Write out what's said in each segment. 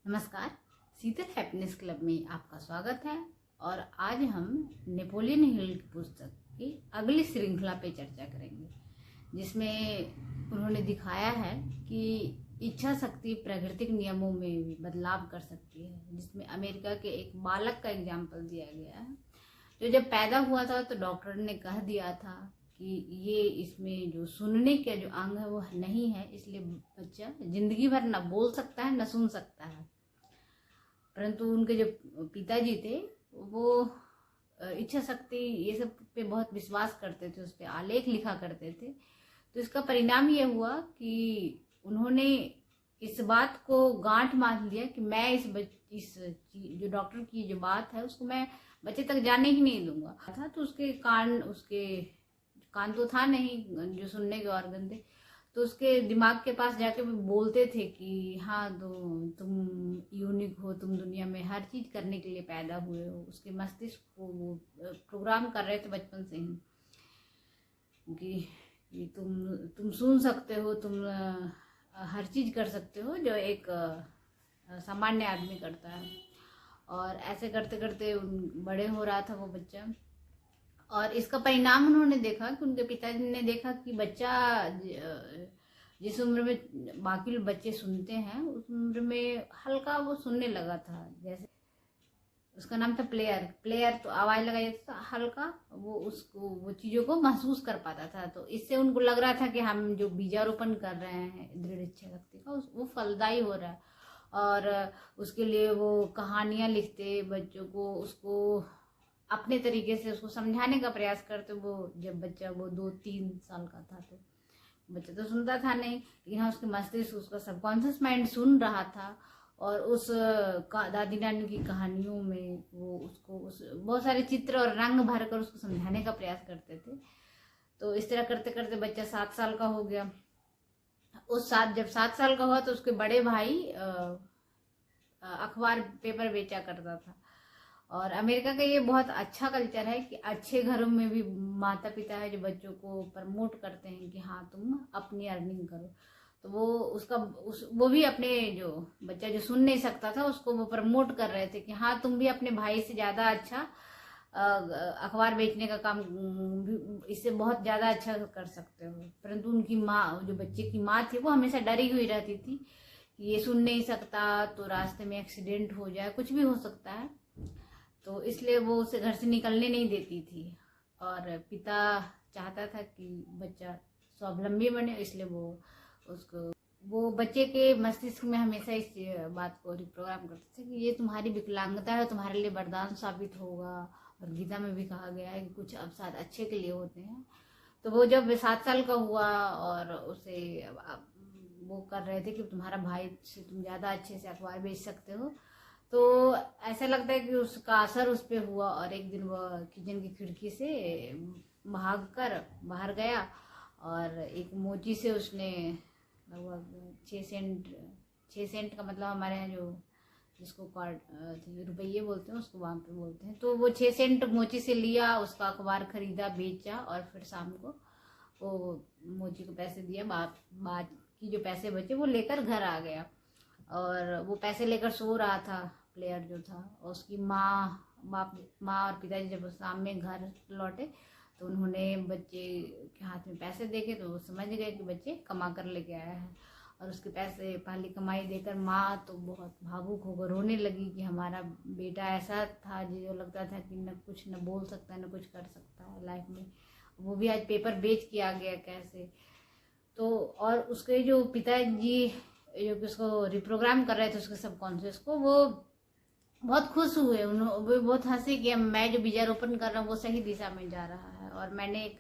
नमस्कार, शीतल happiness club में आपका स्वागत है। और आज हम नेपोलियन हिल की पुस्तक की अगली श्रृंखला पे चर्चा करेंगे, जिसमें उन्होंने दिखाया है कि इच्छा शक्ति प्राकृतिक नियमों में भी बदलाव कर सकती है। जिसमें अमेरिका के एक बालक का एग्जाम्पल दिया गया है, जो जब पैदा हुआ था तो डॉक्टर ने कह दिया था कि ये इसमें जो सुनने का जो अंग है वो नहीं है, इसलिए बच्चा जिंदगी भर न बोल सकता है न सुन सकता है। परंतु उनके जो पिताजी थे वो इच्छा शक्ति ये सब पे बहुत विश्वास करते थे, उस पर आलेख लिखा करते थे। तो इसका परिणाम ये हुआ कि उन्होंने इस बात को गांठ बांध लिया कि मैं इस जो डॉक्टर की जो बात है उसको मैं बच्चे तक जाने ही नहीं दूंगा था। तो उसके कान तो था नहीं जो सुनने के ऑर्गन थे, तो उसके दिमाग के पास जाके वो बोलते थे कि हाँ तो तुम यूनिक हो, तुम दुनिया में हर चीज करने के लिए पैदा हुए हो। उसके मस्तिष्क को वो प्रोग्राम कर रहे थे बचपन से ही कि तुम सुन सकते हो, तुम हर चीज कर सकते हो जो एक सामान्य आदमी करता है। और ऐसे करते करते बड़े हो रहा था वो बच्चा। और इसका परिणाम उन्होंने देखा कि उनके पिताजी ने देखा कि बच्चा जिस उम्र में बाकी बच्चे सुनते हैं उस उम्र में हल्का वो सुनने लगा था। जैसे उसका नाम था प्लेयर, तो आवाज लगाई जाती था हल्का, वो चीजों को महसूस कर पाता था। तो इससे उनको लग रहा था कि हम जो बीजारोपण कर रहे हैं दृढ़ इच्छा शक्ति का वो फलदायी हो रहा है। और उसके लिए वो कहानियां लिखते, बच्चों को उसको अपने तरीके से उसको समझाने का प्रयास करते। वो जब बच्चा वो 2-3 साल का था तो बच्चा तो सुनता था नहीं, लेकिन हाँ उसके मस्तिष्क, उसका सबकॉन्शियस माइंड सुन रहा था। और उस दादी नानी की कहानियों में वो उसको बहुत सारे चित्र और रंग भर कर उसको समझाने का प्रयास करते थे। तो इस तरह करते करते बच्चा 7 साल का हो गया। जब 7 साल का हुआ तो उसके बड़े भाई अखबार पेपर बेचा करता था। और अमेरिका का ये बहुत अच्छा कल्चर है कि अच्छे घरों में भी माता पिता है जो बच्चों को प्रमोट करते हैं कि हाँ तुम अपनी अर्निंग करो। तो वो भी अपने जो बच्चा जो सुन नहीं सकता था उसको वो प्रमोट कर रहे थे कि हाँ तुम भी अपने भाई से ज्यादा अच्छा अखबार बेचने का काम इससे बहुत ज्यादा अच्छा कर सकते हो। परंतु उनकी माँ, जो बच्चे की माँ थी, वो हमेशा डरी हुई रहती थी कि ये सुन नहीं सकता तो रास्ते में एक्सीडेंट हो जाए, कुछ भी हो सकता है। तो इसलिए वो उसे घर से निकलने नहीं देती थी। और पिता चाहता था कि बच्चा स्वावलंबी बने, इसलिए वो बच्चे के मस्तिष्क में हमेशा इस बात को रिप्रोग्राम करते थे कि ये तुम्हारी विकलांगता है, तुम्हारे लिए वरदान साबित होगा। और गीता में भी कहा गया है कि कुछ अवसाद अच्छे के लिए होते हैं। तो वो जब 7 साल का हुआ और उसे वो कर रहे थे कि तुम्हारा भाई से तुम ज्यादा अच्छे से अखबार बेच सकते हो, तो ऐसा लगता है कि उसका असर उस पर हुआ। और एक दिन वह किचन की खिड़की से भागकर बाहर गया और एक मोची से उसने लगभग 6 सेंट का मतलब हमारे यहाँ जो जिसको रुपये बोलते हैं उसको वहाँ पे बोलते हैं, तो वो 6 सेंट मोची से लिया, उसका अखबार खरीदा, बेचा और फिर शाम को वो मोची को पैसे दिया। बाकी जो पैसे बचे वो लेकर घर आ गया। और वो पैसे लेकर सो रहा था प्लेयर जो था। और उसकी माँ और पिताजी जब शाम में घर लौटे तो उन्होंने बच्चे के हाथ में पैसे देखे तो वो समझ गए कि बच्चे कमा कर लेके आया है। और उसके पैसे पहली कमाई देकर माँ तो बहुत भावुक होकर रोने लगी कि हमारा बेटा ऐसा था जो लगता था कि न कुछ न बोल सकता है न कुछ कर सकता है लाइफ में, वो भी आज पेपर बेच के आ गया कैसे। तो और उसके जो पिताजी जो कि उसको रिप्रोग्राम कर रहे थे उसके सबकॉन्शियस को, वो बहुत खुश हुए। वो बहुत हंसे कि मैं जो बीजारोपण कर रहा हूँ वो सही दिशा में जा रहा है। और मैंने एक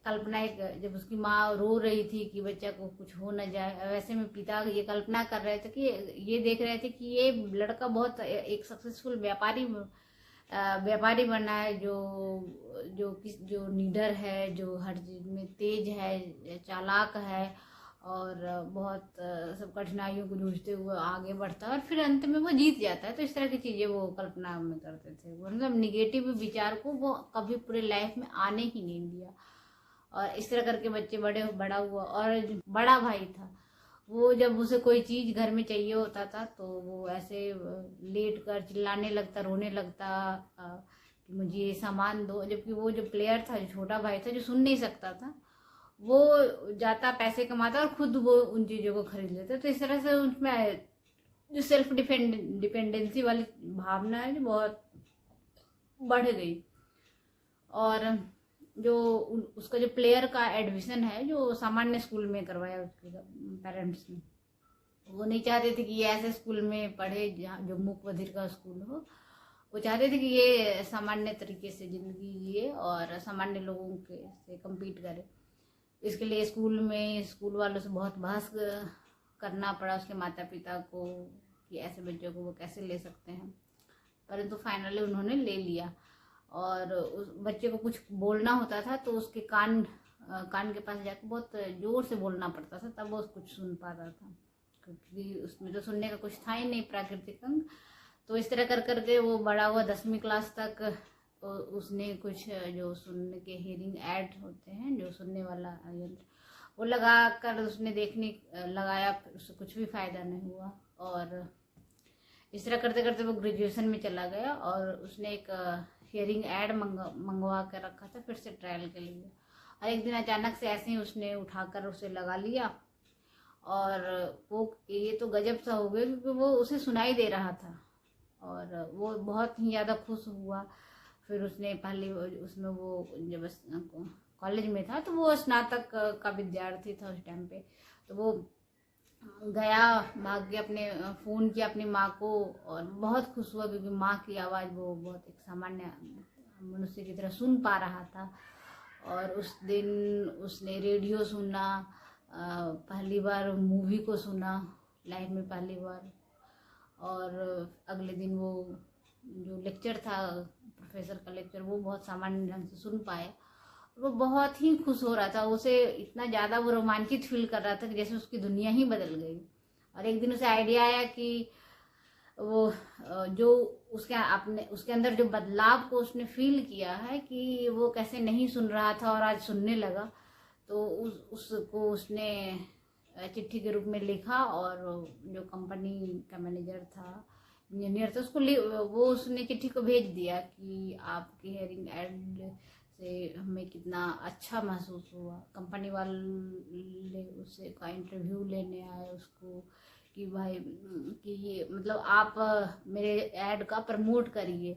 कल्पना, जब उसकी माँ रो रही थी कि बच्चा को कुछ हो न जाए, वैसे में पिता ये कल्पना कर रहे थे कि ये देख रहे थे कि ये लड़का बहुत एक सक्सेसफुल व्यापारी बना है, जो लीडर है, जो हर चीज में तेज है, चालाक है और बहुत सब कठिनाइयों को जूझते हुए आगे बढ़ता है और फिर अंत में वो जीत जाता है। तो इस तरह की चीजें वो कल्पना में करते थे। मतलब निगेटिव विचार को वो कभी पूरे लाइफ में आने ही नहीं दिया। और इस तरह करके बच्चे बड़ा हुआ। और बड़ा भाई था वो जब उसे कोई चीज घर में चाहिए होता था तो वो ऐसे लेट कर चिल्लाने लगता, रोने लगता कि मुझे ये सामान दो। जबकि वो जो प्लेयर था, जो छोटा भाई था, जो सुन नहीं सकता था, वो जाता पैसे कमाता और खुद वो उन चीजों को खरीद लेता। तो इस तरह से उसमें जो सेल्फ डिपेंडेंसी वाली भावना है जो बहुत बढ़ गई। और जो उसका जो प्लेयर का एडमिशन है जो सामान्य स्कूल में करवाया उसके पेरेंट्स ने, वो नहीं चाहते थे कि ये ऐसे स्कूल में पढ़े जहाँ जो मूक बधिर का स्कूल हो। वो चाहते थे कि ये सामान्य तरीके से जिंदगी जिए और सामान्य लोगों के से कम्पीट करे। इसके लिए स्कूल वालों से बहुत बहस करना पड़ा उसके माता पिता को कि ऐसे बच्चों को वो कैसे ले सकते हैं, परंतु फाइनली उन्होंने ले लिया। और उस बच्चे को कुछ बोलना होता था तो उसके कान के पास जाकर बहुत जोर से बोलना पड़ता था, तब वो कुछ सुन पाता था, क्योंकि उसमें तो सुनने का कुछ था ही नहीं प्राकृतिक अंग। तो इस तरह कर करके वो बड़ा हुआ 10वीं क्लास तक उसने कुछ जो सुनने के हियरिंग ऐड होते हैं, जो सुनने वाला यंत्र, वो लगा कर उसने देखने लगाया, उससे कुछ भी फायदा नहीं हुआ। और इस तरह करते करते वो ग्रेजुएशन में चला गया और उसने एक हियरिंग ऐड मंगवा कर रखा था फिर से ट्रायल के लिए। और एक दिन अचानक से ऐसे ही उसने उठाकर उसे लगा लिया और वो ये तो गजब सा हो गया, क्योंकि वो उसे सुनाई दे रहा था और वो बहुत ही ज़्यादा खुश हुआ। फिर उसने पहले उसमें वो जब कॉलेज में था तो वो स्नातक का विद्यार्थी था उस टाइम पे, तो वो गया, भाग के अपने फ़ोन किया अपनी माँ को और बहुत खुश हुआ, क्योंकि माँ की आवाज़ वो बहुत एक सामान्य मनुष्य की तरह सुन पा रहा था। और उस दिन उसने रेडियो सुना, पहली बार मूवी को सुना लाइफ में पहली बार। और अगले दिन वो जो लेक्चर था, प्रोफेसर का लेक्चर, वो बहुत सामान्य ढंग से सुन पाया। वो बहुत ही खुश हो रहा था, उसे इतना ज़्यादा वो रोमांचित फील कर रहा था कि जैसे उसकी दुनिया ही बदल गई। और एक दिन उसे आइडिया आया कि वो जो उसके अंदर जो बदलाव को उसने फील किया है कि वो कैसे नहीं सुन रहा था और आज सुनने लगा, तो उसको उसने चिट्ठी के रूप में लिखा और जो कंपनी का मैनेजर था, इंजीनियर था, उसने चिट्ठी को भेज दिया कि आपकी हियरिंग ऐड से हमें कितना अच्छा महसूस हुआ। कंपनी वाले उससे का इंटरव्यू लेने आए उसको कि भाई कि ये मतलब आप मेरे ऐड का प्रमोट करिए।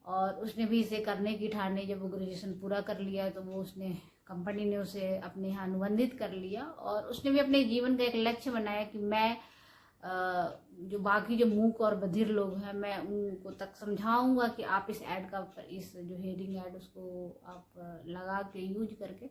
और उसने भी इसे करने की ठानी। जब वो ग्रेजुएशन पूरा कर लिया तो वो उसने कंपनी ने उसे अपने यहाँ अनुबंधित कर लिया और उसने भी अपने जीवन का एक लक्ष्य बनाया कि मैं जो बाकी जो मूक और बधिर लोग हैं मैं उनको तक समझाऊंगा कि आप इस ऐड का इस जो हियरिंग ऐड उसको आप लगा के यूज करके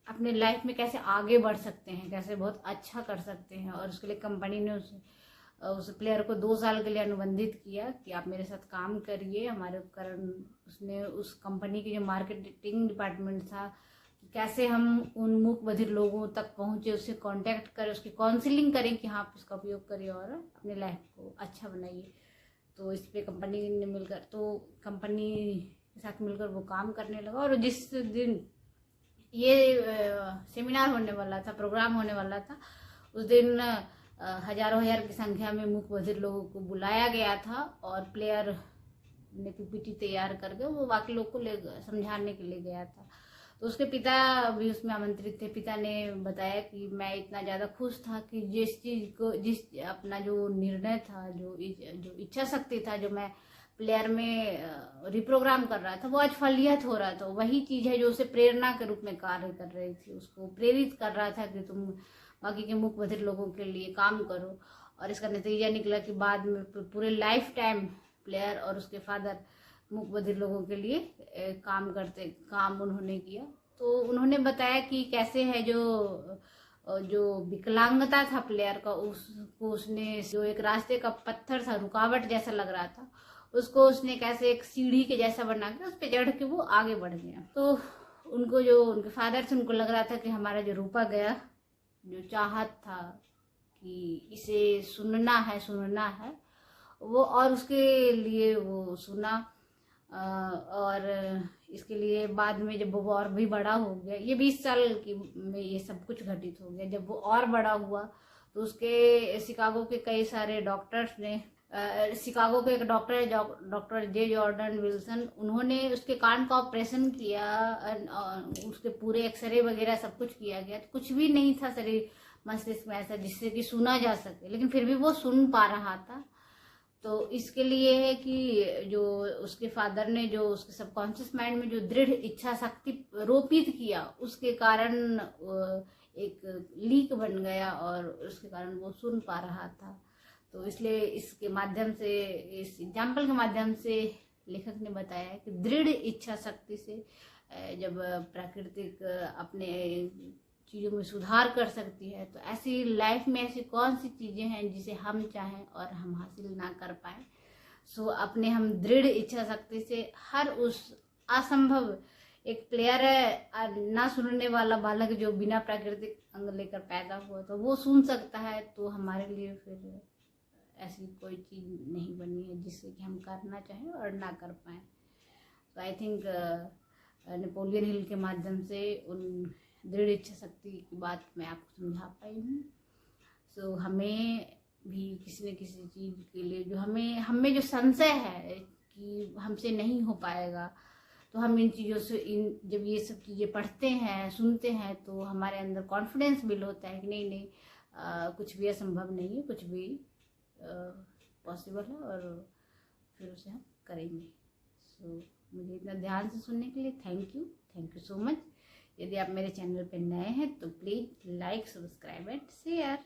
अपने लाइफ में कैसे आगे बढ़ सकते हैं, कैसे बहुत अच्छा कर सकते हैं। और उसके लिए कंपनी ने उस प्लेयर को 2 साल के लिए अनुबंधित किया कि आप मेरे साथ काम करिए हमारे उपकरण। उसने उस कंपनी की जो मार्केटिंग डिपार्टमेंट था, कैसे हम उन मूक बधिर लोगों तक पहुंचे, उससे कांटेक्ट करें, उसकी काउंसलिंग करें कि हाँ आप इसका उपयोग करिए और अपने लाइफ को अच्छा बनाइए। तो इस पे कंपनी ने मिलकर कंपनी के साथ मिलकर वो काम करने लगा। और जिस दिन ये सेमिनार होने वाला था, प्रोग्राम होने वाला था, उस दिन हजारों की संख्या में मूक बधिर लोगों को बुलाया गया था और प्लेयर ने पीपीटी तैयार करके वो बाकी लोग को समझाने के लिए गया था। तो उसके पिता भी उसमें आमंत्रित थे। पिता ने बताया कि मैं इतना ज़्यादा खुश था कि जिस अपना जो निर्णय था, जो इच्छा शक्ति था, जो मैं प्लेयर में रिप्रोग्राम कर रहा था, वो आज फलियत हो रहा था। वही चीज़ है जो उसे प्रेरणा के रूप में कार्य कर रही थी, उसको प्रेरित कर रहा था कि तुम बाकी के मूक बधिर लोगों के लिए काम करो। और इसका नतीजा निकला कि बाद में पूरे लाइफ टाइम प्लेयर और उसके फादर मूक बधिर लोगों के लिए काम उन्होंने किया। तो उन्होंने बताया कि कैसे है जो विकलांगता था प्लेयर का, उसने जो एक रास्ते का पत्थर था, रुकावट जैसा लग रहा था, उसको उसने कैसे एक सीढ़ी के जैसा बना के उस पर चढ़ के वो आगे बढ़ गया। तो उनके फादर से उनको लग रहा था कि हमारा जो रूपा गया, जो चाहत था कि इसे सुनना है वो, और उसके लिए वो सुना। और इसके लिए बाद में जब वो और भी बड़ा हो गया, ये 20 साल की में ये सब कुछ घटित हो गया। जब वो और बड़ा हुआ तो उसके शिकागो के कई सारे डॉक्टर्स ने, शिकागो के एक डॉक्टर है डॉक्टर जे जॉर्डन विल्सन, उन्होंने उसके कान का ऑपरेशन किया, उसके पूरे एक्सरे वगैरह सब कुछ किया गया, तो कुछ भी नहीं था शरीर मस्तिष्क में ऐसा जिससे कि सुना जा सके, लेकिन फिर भी वो सुन पा रहा था। तो इसके लिए है कि जो उसके फादर ने जो उसके सबकॉन्शियस माइंड में जो दृढ़ इच्छा शक्ति रोपित किया, उसके कारण एक लीक बन गया और उसके कारण वो सुन पा रहा था। तो इसलिए इसके माध्यम से, इस एग्जाम्पल के माध्यम से लेखक ने बताया कि दृढ़ इच्छा शक्ति से जब प्राकृतिक अपने चीज़ों में सुधार कर सकती है, तो ऐसी लाइफ में ऐसी कौन सी चीज़ें हैं जिसे हम चाहें और हम हासिल ना कर पाए। सो अपने हम दृढ़ इच्छा शक्ति से हर उस असंभव, एक प्लेयर है ना सुनने वाला बालक जो बिना प्राकृतिक अंग लेकर पैदा हुआ, तो वो सुन सकता है। तो हमारे लिए फिर ऐसी कोई चीज़ नहीं बनी है जिससे कि हम करना चाहें और ना कर पाए। तो आई थिंक नेपोलियन हिल के माध्यम से उन दृढ़ इच्छा शक्ति की बात मैं आपको समझा पाई हूँ। सो हमें भी किसी न किसी चीज़ के लिए जो हमें जो संशय है कि हमसे नहीं हो पाएगा, तो हम इन चीज़ों से जब ये सब चीज़ें पढ़ते हैं, सुनते हैं, तो हमारे अंदर कॉन्फिडेंस बिल्ड होता है कि नहीं कुछ भी असंभव नहीं है, कुछ भी पॉसिबल है और फिर उसे हम करेंगे। सो मुझे इतना ध्यान से सुनने के लिए थैंक यू सो मच। यदि आप मेरे चैनल पर नए हैं तो please like, subscribe and share.